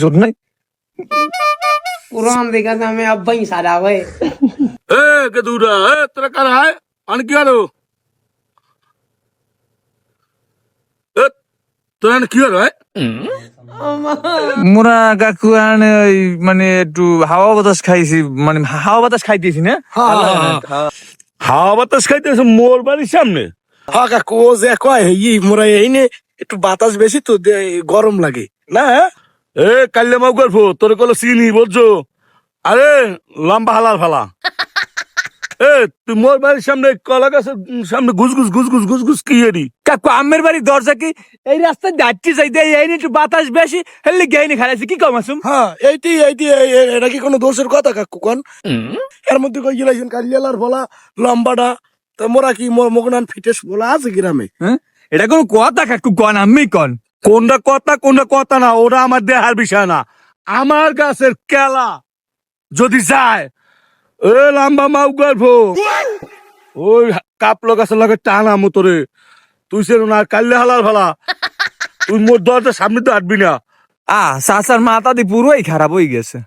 জোর নাই पुरान देखा था मैं अब वही सारा हुए এ গেদুরা তোরা কার হয় অনেক কি হলো তোরা কি হলো মোরা কাকু মানে একটু হাওয়া বাতাস খাইছি, মানে হাওয়া বাতাস খাইতেছি না। হাওয়া বাতাস খাইতেছে মোর বাড়ির সামনে। হ্যাঁ কাকু ও যে কয় মোরা এই নে একটু বাতাস বেশি তো গরম লাগে না। এ কাল্লে মাউ গল্প তোর কলো চিনি বলছো, আরে লম্বা হালার ফালা। এ তুই মোর বাড়ির সামনে কলা গাছের সামনে ঘুস ঘুস ঘুস ঘুস ঘুস ঘুস কি এরি? কাকু আমের বাড়ির দরজা কি এই রাস্তায় যাচ্ছি যাইতে এই একটু বাতাস বেশি হেললে গেইনি খাইছি কি কম আসুম। হ্যাঁ এইটি এটা কি কোনো দোষের কথা কাকু কন? এর মধ্যে কই গেলাইছেন কালিয়ালার বলা লম্বাটা তা মোরা কি মগনান ফিটেস বলা আছে গ্রামে? হ্যাঁ এটা কোন কথা কাকু কন আমি কন কোনটা কথা না, ওরা আমার দেহার বিষয় না। আমার গাছের কেলা যদি যায় এ লম্বা মাউ গল্প ওই কাপলো গাছের লাগে টানা মতরে তুই সে না কাল্লে হালার ফালা। তুই মোর দরজার সামনে তো হাঁটবি না। চাচার মাথা দিয়ে পুরোই খারাপ হয়ে গেছে।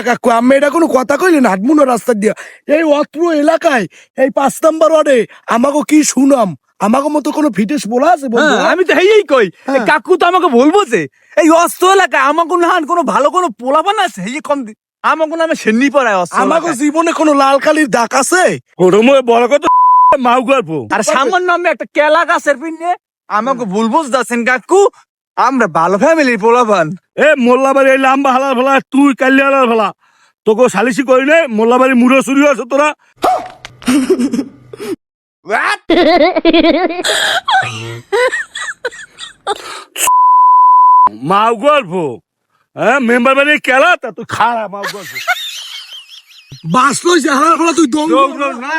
কাকু আমি এটা কোনো কথা কইলেন হাটমুনো রাস্তা দিয়া এই অত্র এলাকায় এই 5 নম্বর ওয়ার্ডে আমাকে কি শুনাম? আমাকে মতো কোনো ফিটেস বলা আছে বন্ধু? আমি তো হেই কই এই কাকু তো আমাকে বলবো যে এই অস্ত এলাকায় আমাকে না কোনো ভালো কোনো পোলাপান আছে এই কম আমাকে নামে সেন্নি পড়ায় অস্ত আমাকে জীবনে কোনো লাল কালির দাগ আছে? ওরম বড় কথা মাউ গল্প। আর সামান্য আমি একটা কেলা গাছের পিনে আমাকে ভুল বুঝতেছেন কাকু, আমরা ভালো ফ্যামিলির পোলাপান। এ মোল্লাবাড়ি এই লম্বা হালার ফেলা তুই কাল্লি হালার ফেলা তোকে সালিশি করি নে মোল্লাবাড়ি মুড়ো চুরি আছে তোরা। মাউ গল্প হ্যাঁ মেম্বার বাড়ি কেলা তা তুই খারাপ মাউ গল্প। বাস লইছে হারার ফলা তুই দৌড় না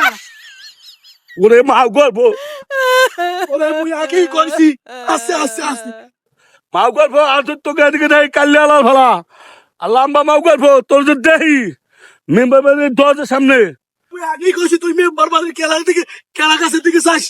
ওরে মাউ গল্প ওরে মুই আগেই কইছি আস্তে আস্তে আস্তে মাউ গল্প আর তোকে এদিকে দেয় কাল্লি হালার ফেলা আর লম্বা মাউ গল্প তোর যে দেহি মেম্বার বাড়ির দরজার সামনে। তুই আগেই কইছি তুই মেম্বার বাড়ির কেলা গাছের দিকে যাস